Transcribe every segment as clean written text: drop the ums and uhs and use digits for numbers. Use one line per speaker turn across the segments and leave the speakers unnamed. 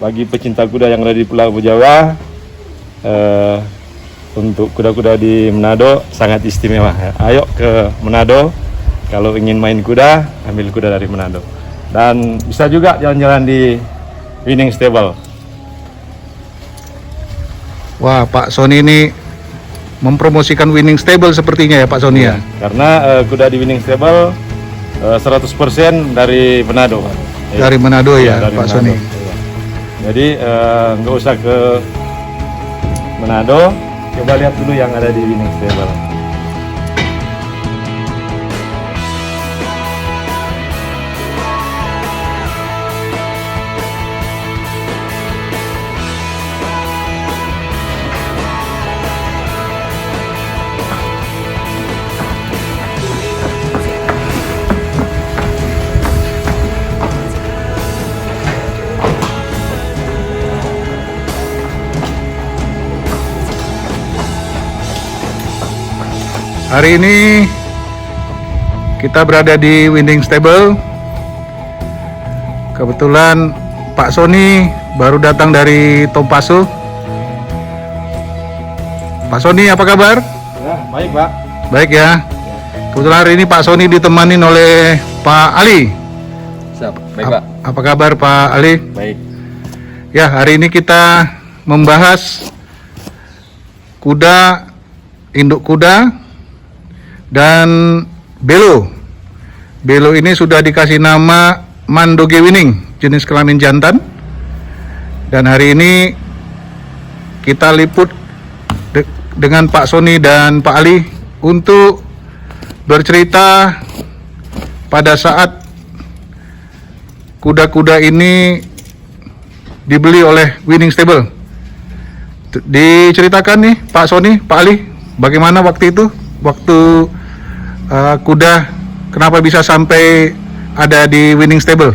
bagi pecinta kuda yang ada di Pulau Jawa, untuk kuda-kuda di Manado sangat istimewa. Ayo ke Manado, kalau ingin main kuda, ambil kuda dari Manado. Dan bisa juga jalan-jalan di Winning Stable.
Wah, Pak Sony ini mempromosikan Winning Stable sepertinya ya Pak Sony ya?
Karena kuda di Winning Stable 100% dari Manado.
Dari Manado ya,
dari
Pak
Manado.
Sony.
Iya. Jadi nggak usah ke Manado, coba lihat dulu yang ada di Winning Stable.
Hari ini kita berada di Winning Stable. Kebetulan Pak Sony baru datang dari Tompaso. Pak Sony, apa kabar?
Ya, baik Pak.
Baik ya. Kebetulan hari ini Pak Sony ditemani oleh Pak Ali.
Siap, baik Pak.
Apa kabar Pak Ali?
Baik.
Ya, hari ini kita membahas kuda, induk kuda, dan belo. Belo ini sudah dikasih nama Mandoge Winning, jenis kelamin jantan. Dan hari ini kita liput dengan Pak Sony dan Pak Ali untuk bercerita pada saat kuda-kuda ini dibeli oleh Winning Stable. Diceritakan nih Pak Sony, Pak Ali, bagaimana waktu itu? Waktu kuda kenapa bisa sampai ada di Winning Stable?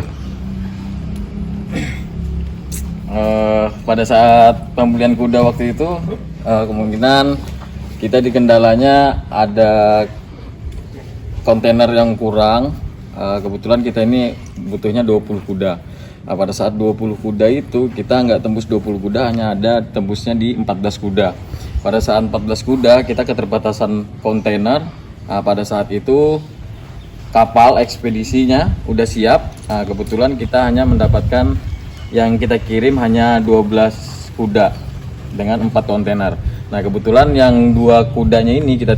Pada saat pembelian kuda waktu itu, kemungkinan kita di kendalanya ada kontainer yang kurang. Kebetulan kita ini butuhnya 20 kuda. Nah, pada saat 20 kuda itu kita nggak tembus 20 kuda, hanya ada tembusnya di 14 kuda. Pada saat 14 kuda kita keterbatasan kontainer. Nah, pada saat itu kapal ekspedisinya udah siap. Nah, kebetulan kita hanya mendapatkan yang kita kirim hanya 12 kuda dengan 4 kontainer. Nah, kebetulan yang 2 kudanya ini kita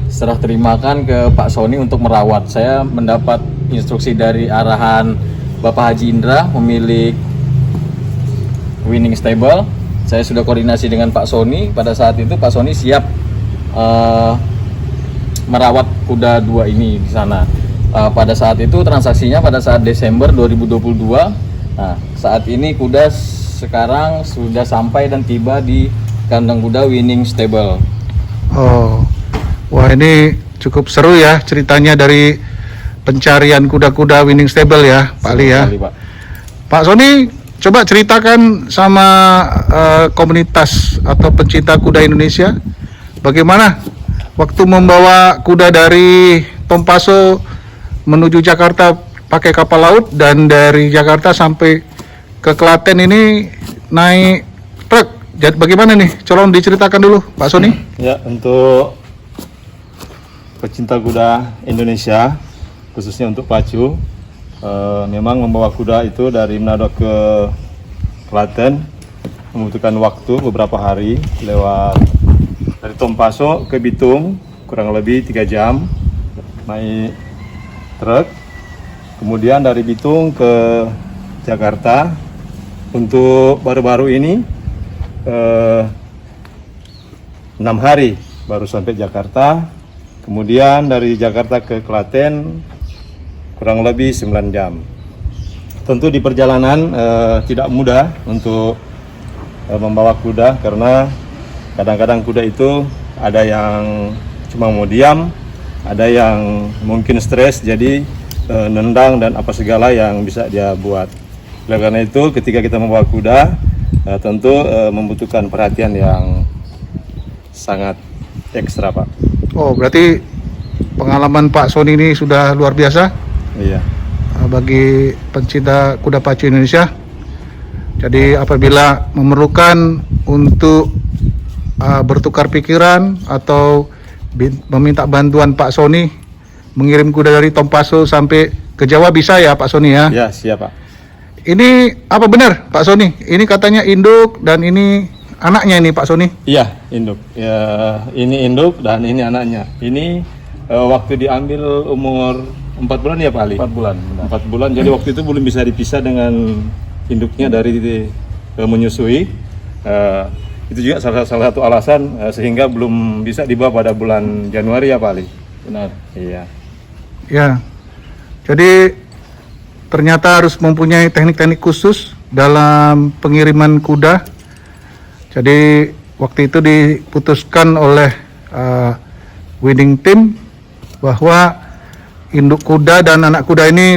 serah terimakan ke Pak Sony untuk merawat. Saya mendapat instruksi dari arahan Bapak Haji Indra, pemilik Winning Stable. Saya sudah koordinasi dengan Pak Sony. Pada saat itu Pak Sony siap merawat kuda 2 ini di sana. Pada saat itu transaksinya pada saat Desember 2022. Nah, saat ini kuda sekarang sudah sampai dan tiba di kandang kuda Winning Stable.
Oh, wah ini cukup seru ya ceritanya dari pencarian kuda-kuda Winning Stable ya, Pak Ali ya. Pak Sony, coba ceritakan sama komunitas atau pencinta kuda Indonesia, bagaimana waktu membawa kuda dari Tompaso menuju Jakarta pakai kapal laut, dan dari Jakarta sampai ke Klaten ini naik truk. Jadi bagaimana nih? Tolong diceritakan dulu, Pak Sony.
Ya, untuk pecinta kuda Indonesia, khususnya untuk pacu, memang membawa kuda itu dari Manado ke Klaten membutuhkan waktu beberapa hari, lewat dari Tompaso ke Bitung kurang lebih 3 jam naik truk, kemudian dari Bitung ke Jakarta. Untuk baru-baru ini 6 hari baru sampai Jakarta, kemudian dari Jakarta ke Klaten kurang lebih 9 jam. Tentu di perjalanan tidak mudah untuk membawa kuda, karena kadang-kadang kuda itu ada yang cuma mau diam, ada yang mungkin stres, jadi nendang dan apa segala yang bisa dia buat. Oleh karena itu ketika kita membawa kuda, tentu membutuhkan perhatian yang sangat ekstra, Pak.
Oh, berarti pengalaman Pak Sony ini sudah luar biasa.
Iya.
Bagi pencinta kuda pacu Indonesia. Jadi apabila memerlukan untuk bertukar pikiran atau meminta bantuan Pak Sony mengirim kuda dari Tompaso sampai ke Jawa bisa ya Pak Sony ya?
Ya, siap Pak.
Ini apa benar Pak Sony? Ini katanya induk dan ini anaknya ini Pak Sony?
Iya, induk. Ya, ini induk dan ini anaknya. Ini waktu diambil umur 4 bulan ya Pak Ali?
4 bulan. Benar.
4 bulan, jadi waktu itu belum bisa dipisah dengan induknya dari menyusui. Itu juga salah satu alasan sehingga belum bisa dibawa pada bulan Januari ya Pak Ali?
Benar.
Iya.
Ya, jadi ternyata harus mempunyai teknik-teknik khusus dalam pengiriman kuda. Jadi waktu itu diputuskan oleh winning team bahwa induk kuda dan anak kuda ini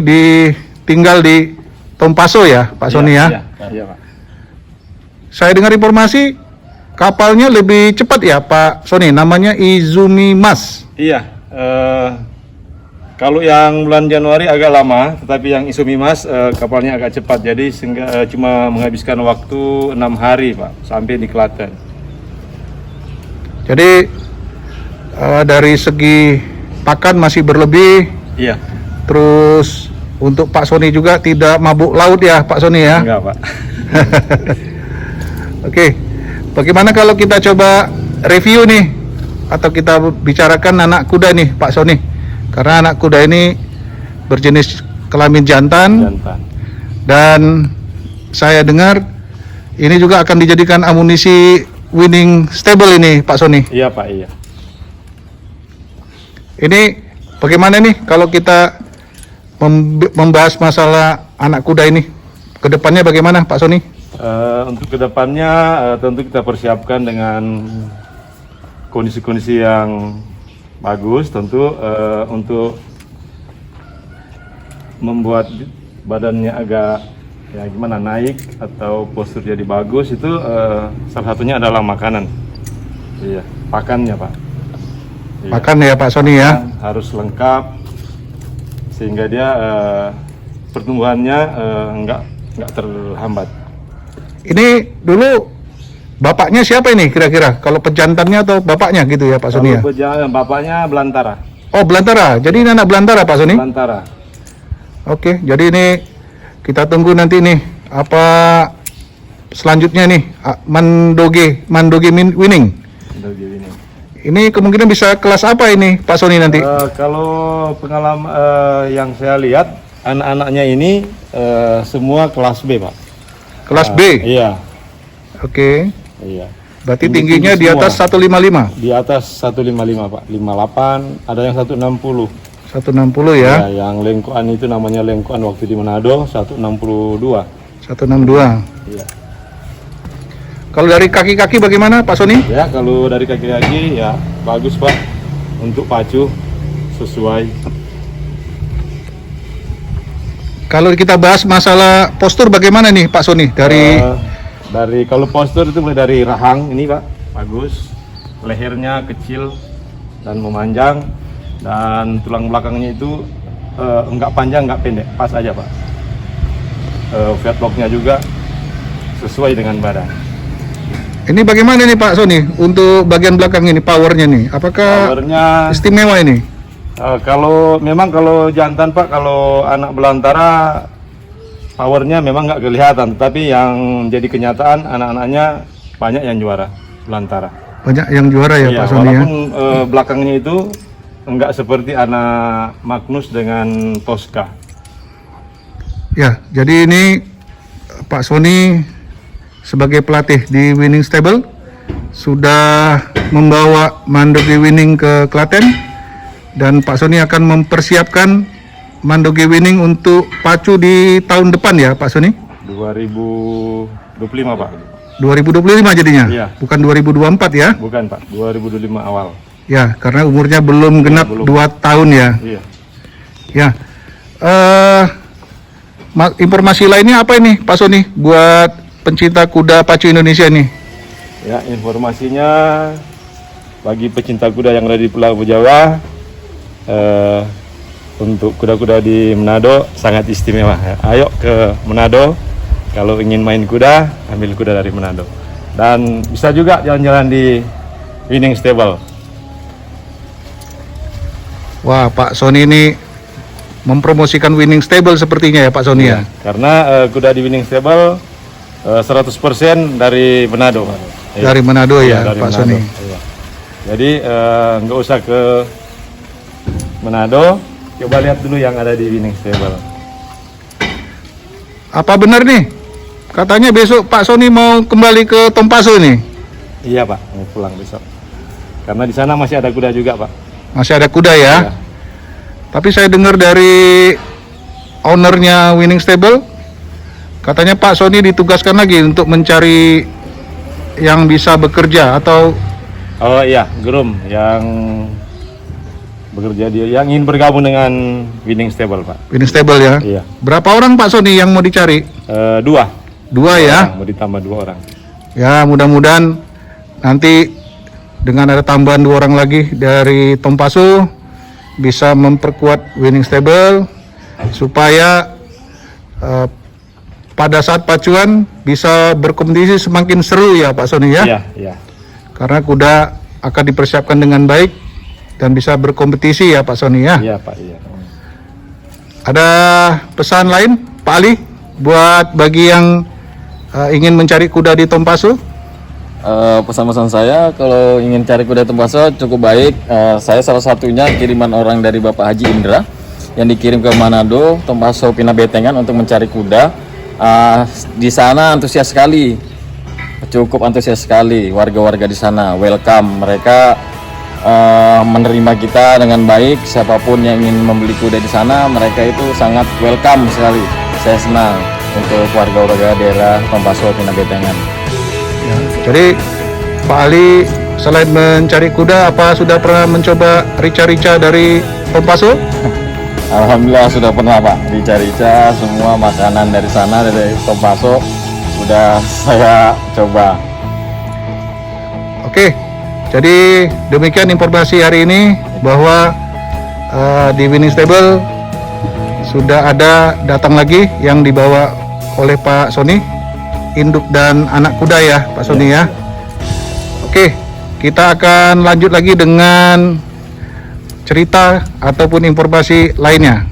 tinggal di Tompaso ya Pak Sony ya?
Iya Pak.
Saya dengar informasi kapalnya lebih cepat ya Pak Sony, namanya Izumi Mas.
Iya, kalau yang bulan Januari agak lama, tetapi yang Izumi Mas kapalnya agak cepat, jadi sehingga cuma menghabiskan waktu 6 hari Pak, sampai di Klaten.
Jadi dari segi pakan masih berlebih,
Iya.
terus untuk Pak Sony juga tidak mabuk laut ya Pak Sony ya?
Enggak Pak.
Oke, bagaimana kalau kita coba review nih, atau kita bicarakan anak kuda nih Pak Sony? Karena anak kuda ini berjenis kelamin jantan. Dan saya dengar ini juga akan dijadikan amunisi winning stable ini Pak Sony.
Iya Pak, iya.
Ini bagaimana nih kalau kita membahas masalah anak kuda ini? Kedepannya bagaimana Pak Sony?
Untuk kedepannya tentu kita persiapkan dengan kondisi-kondisi yang bagus, tentu untuk membuat badannya agak ya gimana naik atau postur jadi bagus itu salah satunya adalah makanan. Iya, pakannya Pak. Iya.
Makan ya Pak Sony ya?
Harus lengkap sehingga dia pertumbuhannya nggak terhambat.
Ini dulu bapaknya siapa ini kira-kira? Kalau pejantannya atau bapaknya gitu ya Pak Sony ya?
Bapaknya belantara.
Oh belantara, jadi ini anak belantara Pak Sony?
Belantara.
Oke, jadi ini kita tunggu nanti nih apa selanjutnya nih Mandoge winning. Ini kemungkinan bisa kelas apa ini Pak Sony nanti?
Kalau pengalaman yang saya lihat anak-anaknya ini semua kelas B Pak.
Kelas B?
Iya.
Oke.
Iya.
Berarti tingginya di atas 155?
Di atas 155 Pak, 58, ada yang 160.
160 ya?
Ya, yang lengkuan itu namanya lengkuan waktu di Manado 162.
162.
Iya.
Kalau dari kaki-kaki bagaimana Pak Sony?
Ya, kalau dari kaki-kaki ya bagus Pak. Untuk pacu sesuai.
Kalau kita bahas masalah postur bagaimana nih Pak Sony? Dari
kalau postur itu mulai dari rahang ini Pak, bagus. Lehernya kecil dan memanjang, dan tulang belakangnya itu enggak panjang, enggak pendek, pas aja Pak. Fatlocknya juga sesuai dengan badan.
Ini bagaimana nih Pak Sony untuk bagian belakang ini powernya nih? Apakah
Powernya
istimewa ini?
kalau jantan Pak, kalau anak belantara powernya memang nggak kelihatan, tapi yang jadi kenyataan anak-anaknya banyak yang juara belantara.
Banyak yang juara ya
Iya,
Pak Sony ya?
walaupun belakangnya itu nggak seperti anak Magnus dengan Tosca.
Ya, jadi ini Pak Sony sebagai pelatih di Winning Stable sudah membawa Mandoge Winning ke Klaten, dan Pak Sony akan mempersiapkan Mandoge Winning untuk pacu di tahun depan ya Pak Sony?
2025 Pak.
2025 jadinya?
Iya.
Bukan 2024 ya?
Bukan Pak, 2025 awal.
Ya, karena umurnya belum genap 2 tahun ya?
Iya.
Ya. Informasi lainnya apa ini Pak Sony buat pencinta kuda pacu Indonesia nih?
Ya, informasinya bagi pecinta kuda yang ada di Pulau Jawa, untuk kuda-kuda di Manado sangat istimewa. Ayo ke Manado, Kalau ingin main kuda, ambil kuda dari Manado. Dan bisa juga jalan-jalan di Winning Stable.
Wah, Pak Sony ini mempromosikan Winning Stable sepertinya ya Pak Sony ya.
Karena kuda di Winning Stable 100% dari Manado.
Dari Manado ya,
dari
Pak
Manado.
Sony.
Iya. Jadi nggak usah ke Manado, coba lihat dulu yang ada di Winning Stable.
Apa benar nih? Katanya besok Pak Sony mau kembali ke Tompaso nih.
Iya Pak, mau pulang besok. Karena di sana masih ada kuda juga Pak.
Masih ada kuda ya.
Iya.
Tapi saya dengar dari ownernya Winning Stable, katanya Pak Sony ditugaskan lagi untuk mencari yang bisa bekerja atau
Oh iya, groom yang bekerja dia yang ingin bergabung dengan Winning Stable Pak.
Winning Stable ya.
Iya.
Berapa orang Pak Sony yang mau dicari?
Dua.
Dua ya.
Mau ditambah 2 orang.
Ya, mudah-mudahan nanti dengan ada tambahan 2 orang lagi dari Tompaso bisa memperkuat Winning Stable supaya pada saat pacuan bisa berkompetisi semakin seru ya Pak Sony ya.
Iya, iya.
Karena kuda akan dipersiapkan dengan baik dan bisa berkompetisi ya Pak Sony ya.
Iya Pak, iya.
Ada pesan lain Pak Ali buat bagi yang ingin mencari kuda di Tompaso?
Pesan-pesan saya kalau ingin cari kuda Tompaso cukup baik. Saya salah satunya kiriman orang dari Bapak Haji Indra yang dikirim ke Manado, Tompaso Pina Betengan untuk mencari kuda. Di sana antusias sekali, cukup antusias sekali warga-warga di sana. Welcome, mereka menerima kita dengan baik. Siapapun yang ingin membeli kuda di sana, mereka itu sangat welcome sekali. Saya senang untuk warga-warga daerah Tompaso Pina Betengan.
Ya, jadi Pak Ali selain mencari kuda, apa sudah pernah mencoba rica-rica dari Tompaso?
Alhamdulillah sudah pernah Pak, rica-rica semua makanan dari sana dari Tompaso sudah saya coba.
Oke, jadi demikian informasi hari ini bahwa di Winning Stable sudah ada datang lagi yang dibawa oleh Pak Sony, induk dan anak kuda ya Pak Sony ya. Oke, kita akan lanjut lagi dengan cerita ataupun informasi lainnya.